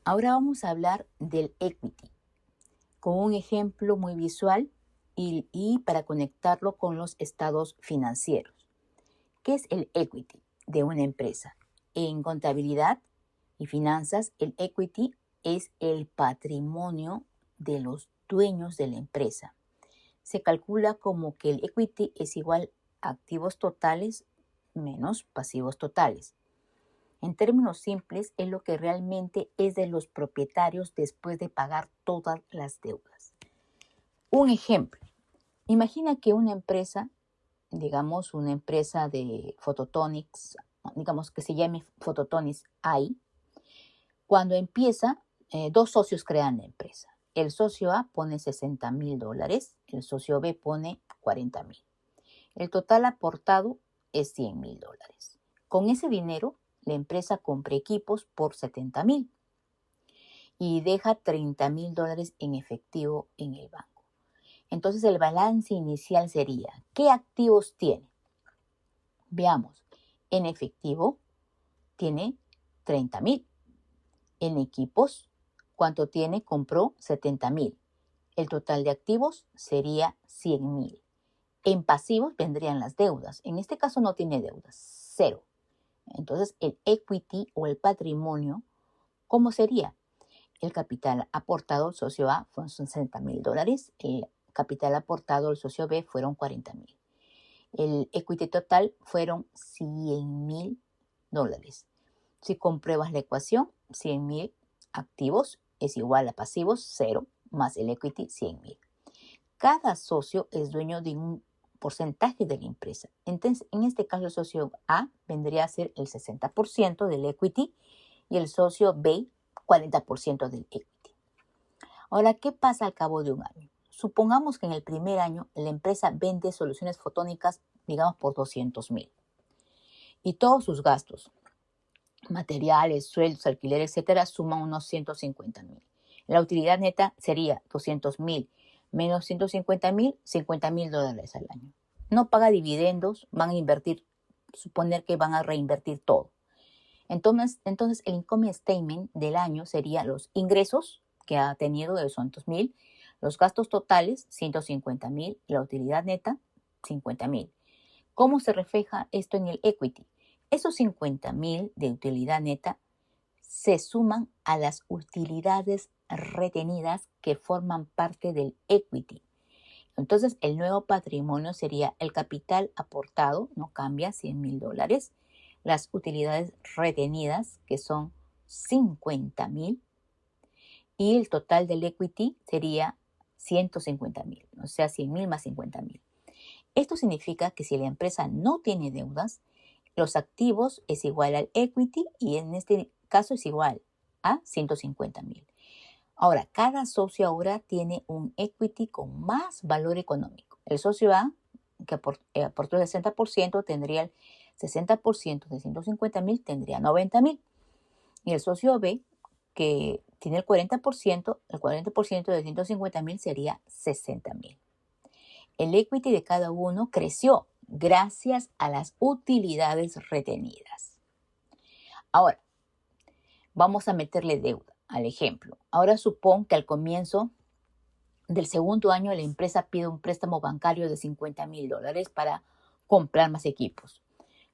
Ahora vamos a hablar del equity, con un ejemplo muy visual y para conectarlo con los estados financieros. ¿Qué es el equity de una empresa? En contabilidad y finanzas, el equity es el patrimonio de los dueños de la empresa. Se calcula como que el equity es igual a activos totales menos pasivos totales. En términos simples, es lo que realmente es de los propietarios después de pagar todas las deudas. Un ejemplo, imagina que una empresa, digamos una empresa de Phototonics, digamos que se llame Phototonics AI, cuando empieza, dos socios crean la empresa. El socio A pone $60,000, el socio B pone $40,000. El total aportado es $100,000. Con ese dinero, la empresa compra equipos por $70,000 y deja $30,000 en efectivo en el banco. Entonces el balance inicial sería, ¿qué activos tiene? Veamos, en efectivo tiene $30,000. En equipos, ¿cuánto tiene? Compró $70,000. El total de activos sería $100,000. En pasivos vendrían las deudas. En este caso no tiene deudas, cero. Entonces el equity o el patrimonio, ¿cómo sería? El capital aportado al socio A fueron $60,000. El capital aportado al socio B fueron $40,000. El equity total fueron $100,000. Si compruebas la ecuación, 100,000 activos es igual a pasivos, 0, más el equity, 100,000. Cada socio es dueño de un porcentaje de la empresa. Entonces, en este caso, el socio A vendría a ser el 60% del equity y el socio B, 40% del equity. Ahora, ¿qué pasa al cabo de un año? Supongamos que en el primer año la empresa vende soluciones fotónicas, digamos, por $200,000. Y todos sus gastos, materiales, sueldos, alquiler, etcétera, suman unos $150,000. La utilidad neta sería $200,000 menos $150,000, $50,000 al año. No paga dividendos, van a invertir, suponer que van a reinvertir todo. Entonces el income statement del año sería los ingresos que ha tenido de $200,000, los gastos totales, $150,000, la utilidad neta, $50,000. ¿Cómo se refleja esto en el equity? Esos $50,000 de utilidad neta se suman a las utilidades retenidas que forman parte del equity. Entonces, el nuevo patrimonio sería el capital aportado, no cambia, $100,000, las utilidades retenidas, que son $50,000, y el total del equity sería $150,000, o sea, 100,000 más 50,000. Esto significa que si la empresa no tiene deudas, los activos es igual al equity y en este caso es igual a 150,000. Ahora, cada socio ahora tiene un equity con más valor económico. El socio A, que aportó el 60%, tendría el 60% de 150,000, tendría 90,000. Y el socio B, que tiene el 40% de 150,000 sería 60,000. El equity de cada uno creció gracias a las utilidades retenidas. Ahora, vamos a meterle deuda al ejemplo. Ahora supón que al comienzo del segundo año la empresa pide un préstamo bancario de $50,000 para comprar más equipos.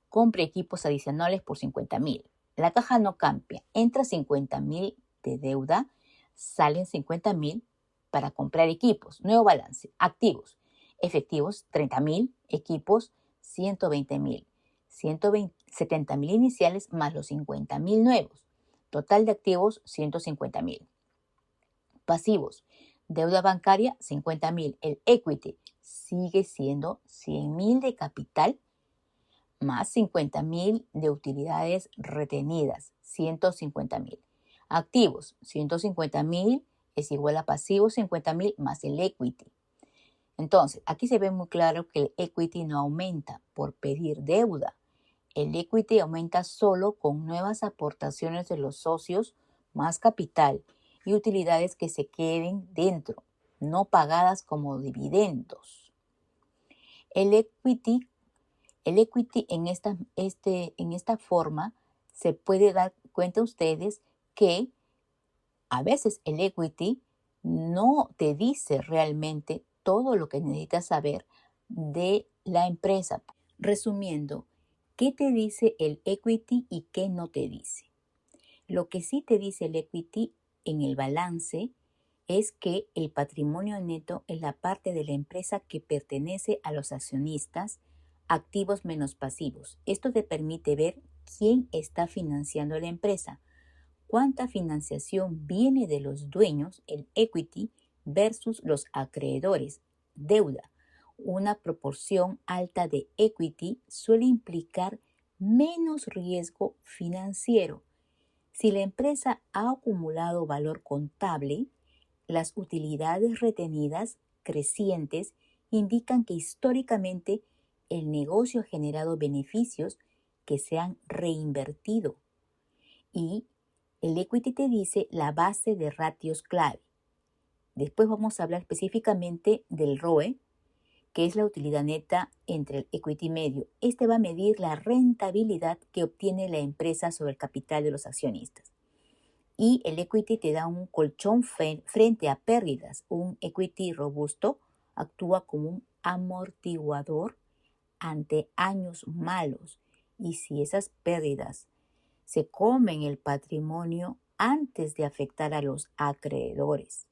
Compre equipos adicionales por $50,000. La caja no cambia. Entra $50,000 de deuda, salen $50,000 para comprar equipos. Nuevo balance. Activos. Efectivos, $30,000. Equipos, $120,000. 70,000 iniciales más los $50,000 nuevos. Total de activos, $150,000. Pasivos. Deuda bancaria, $50,000. El equity sigue siendo $100,000 de capital más $50,000 de utilidades retenidas, $150,000. Activos, $150,000 es igual a pasivos, $50,000 más el equity. Entonces, aquí se ve muy claro que el equity no aumenta por pedir deuda. El equity aumenta solo con nuevas aportaciones de los socios, más capital y utilidades que se queden dentro, no pagadas como dividendos. El equity en esta forma se puede dar cuenta ustedes que A veces el equity no te dice realmente todo lo que necesitas saber de la empresa. Resumiendo, ¿qué te dice el equity y qué no te dice? Lo que sí te dice el equity en el balance es que el patrimonio neto es la parte de la empresa que pertenece a los accionistas, activos menos pasivos. Esto te permite ver quién está financiando la empresa, cuánta financiación viene de los dueños, el equity, versus los acreedores, deuda. Una proporción alta de equity suele implicar menos riesgo financiero. Si la empresa ha acumulado valor contable, las utilidades retenidas crecientes indican que históricamente el negocio ha generado beneficios que se han reinvertido. Y el equity te dice la base de ratios clave. Después vamos a hablar específicamente del ROE, que es la utilidad neta entre el equity medio. Este va a medir la rentabilidad que obtiene la empresa sobre el capital de los accionistas. Y el equity te da un colchón frente a pérdidas. Un equity robusto actúa como un amortiguador ante años malos. Y si esas pérdidas se comen el patrimonio antes de afectar a los acreedores.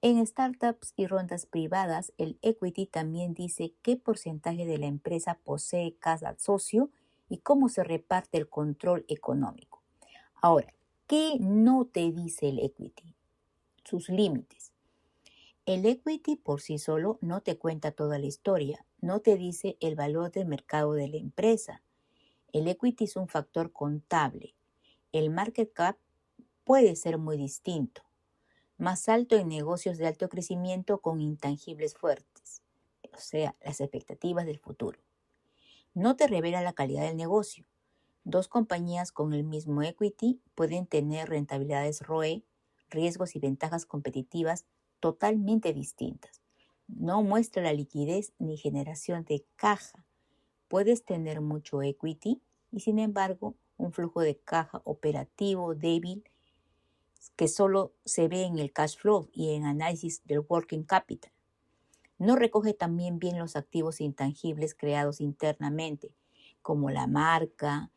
En startups y rondas privadas, el equity también dice qué porcentaje de la empresa posee cada socio y cómo se reparte el control económico. Ahora, ¿qué no te dice el equity? Sus límites. El equity por sí solo no te cuenta toda la historia, no te dice el valor del mercado de la empresa. El equity es un factor contable. El market cap puede ser muy distinto, más alto en negocios de alto crecimiento con intangibles fuertes, o sea, las expectativas del futuro. No te revela la calidad del negocio. Dos compañías con el mismo equity pueden tener rentabilidades ROE, riesgos y ventajas competitivas totalmente distintas. No muestra la liquidez ni generación de caja. Puedes tener mucho equity y sin embargo un flujo de caja operativo débil que solo se ve en el cash flow y en análisis del working capital. No recoge también bien los activos intangibles creados internamente, como la marca,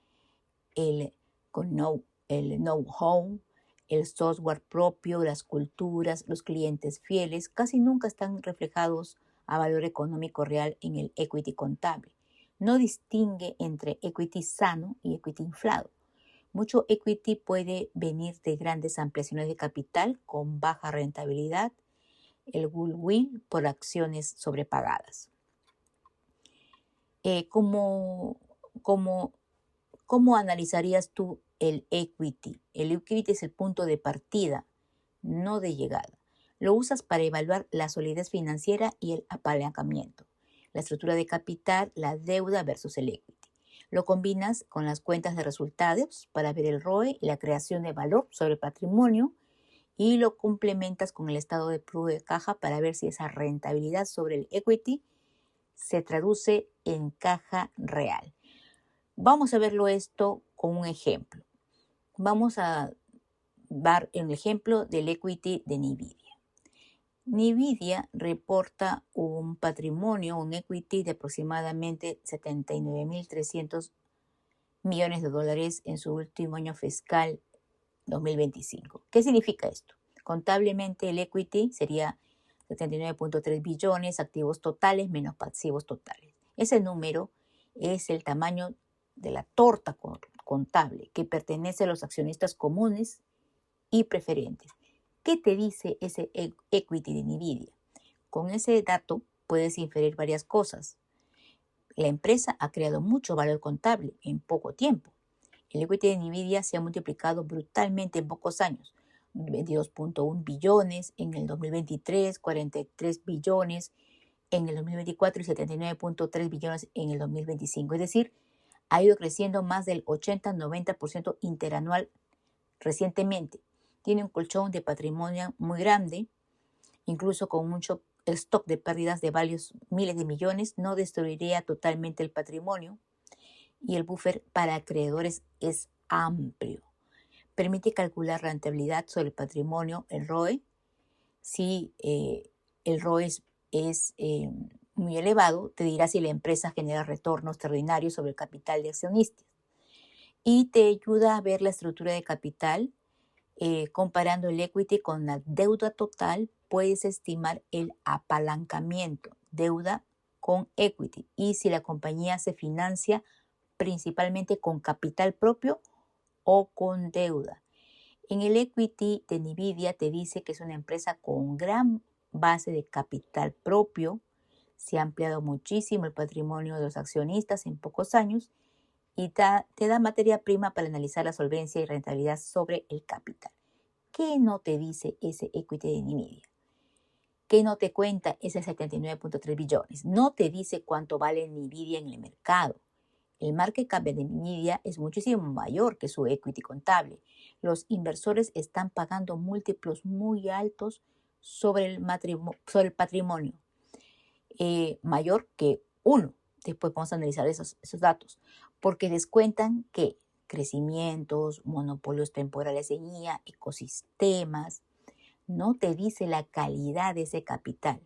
el know-how, el software propio, las culturas, los clientes fieles, casi nunca están reflejados a valor económico real en el equity contable. No distingue entre equity sano y equity inflado. Mucho equity puede venir de grandes ampliaciones de capital con baja rentabilidad, el goodwill por acciones sobrepagadas. ¿Cómo analizarías tú el equity? El equity es el punto de partida, no de llegada. Lo usas para evaluar la solidez financiera y el apalancamiento, la estructura de capital, la deuda versus el equity. Lo combinas con las cuentas de resultados para ver el ROE y la creación de valor sobre patrimonio y lo complementas con el estado de flujo de caja para ver si esa rentabilidad sobre el equity se traduce en caja real. Vamos a verlo esto con un ejemplo. Vamos a dar el ejemplo del equity de NVIDIA. NVIDIA reporta un patrimonio, un equity de aproximadamente 79.300 millones de dólares en su último año fiscal 2025. ¿Qué significa esto? Contablemente el equity sería 79.3 billones, activos totales menos pasivos totales. Ese número es el tamaño de la torta contable que pertenece a los accionistas comunes y preferentes. ¿Qué te dice ese equity de NVIDIA? Con ese dato puedes inferir varias cosas. La empresa ha creado mucho valor contable en poco tiempo. El equity de NVIDIA se ha multiplicado brutalmente en pocos años. 22.1 billones en el 2023, 43 billones en el 2024 y 79.3 billones en el 2025. Es decir, ha ido creciendo más del 80-90% interanual recientemente. Tiene un colchón de patrimonio muy grande, incluso con mucho stock de pérdidas de varios miles de millones, no destruiría totalmente el patrimonio y el buffer para acreedores es amplio. Permite calcular rentabilidad sobre el patrimonio, el ROE. Si el ROE es muy elevado, te dirá si la empresa genera retornos extraordinarios sobre el capital de accionistas. Y te ayuda a ver la estructura de capital. Comparando el equity con la deuda total, puedes estimar el apalancamiento, deuda con equity, y si la compañía se financia principalmente con capital propio o con deuda. En el equity de Nvidia te dice que es una empresa con gran base de capital propio, se ha ampliado muchísimo el patrimonio de los accionistas en pocos años y te da materia prima para analizar la solvencia y rentabilidad sobre el capital. ¿Qué no te dice ese equity de Nvidia? ¿Qué no te cuenta ese 79.3 billones? No te dice cuánto vale Nvidia en el mercado. El market cap de Nvidia es muchísimo mayor que su equity contable. Los inversores están pagando múltiplos muy altos sobre el patrimonio, mayor que 1. Después vamos a analizar esos datos, porque descuentan que crecimientos, monopolios temporales en IA, ecosistemas. No te dice la calidad de ese capital.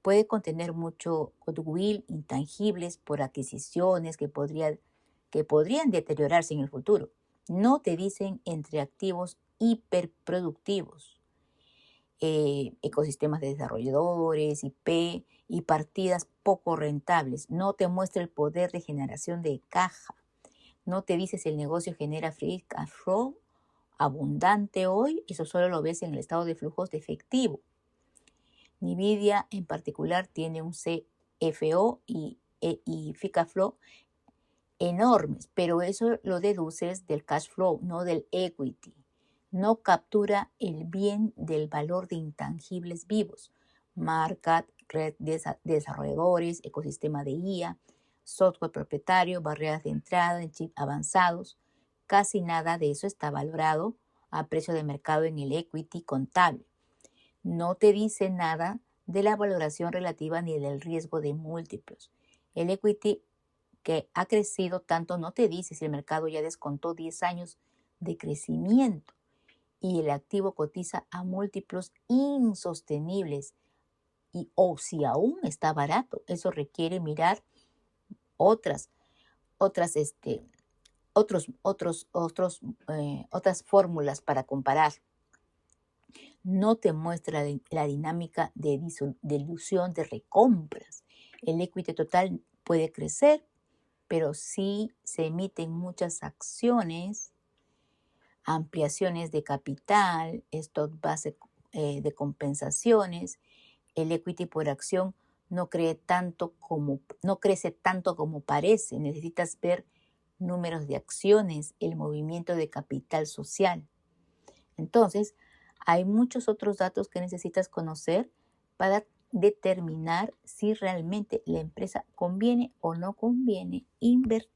Puede contener mucho goodwill, intangibles por adquisiciones que podrían deteriorarse en el futuro. No te dicen entre activos hiperproductivos, ecosistemas de desarrolladores, IP y partidas poco rentables. No te muestra el poder de generación de caja. No te dice si el negocio genera free cash flow abundante hoy. Eso solo lo ves en el estado de flujos de efectivo. Nvidia en particular tiene un CFO y free cash flow enormes, pero eso lo deduces del cash flow, no del equity. No captura el bien del valor de intangibles vivos, marca, red de desarrolladores, ecosistema de IA, software propietario, barreras de entrada en chips avanzados. Casi nada de eso está valorado a precio de mercado en el equity contable. No te dice nada de la valoración relativa ni del riesgo de múltiplos. El equity que ha crecido tanto no te dice si el mercado ya descontó 10 años de crecimiento y el activo cotiza a múltiplos insostenibles o si aún está barato. Eso requiere mirar otras fórmulas para comparar. No te muestra la dinámica de dilución de recompras. El equity total puede crecer, pero sí se emiten muchas acciones, ampliaciones de capital, stock base de compensaciones. El equity por acción no crece tanto como parece. Necesitas ver números de acciones, el movimiento de capital social. Entonces, hay muchos otros datos que necesitas conocer para determinar si realmente la empresa conviene o no conviene invertir.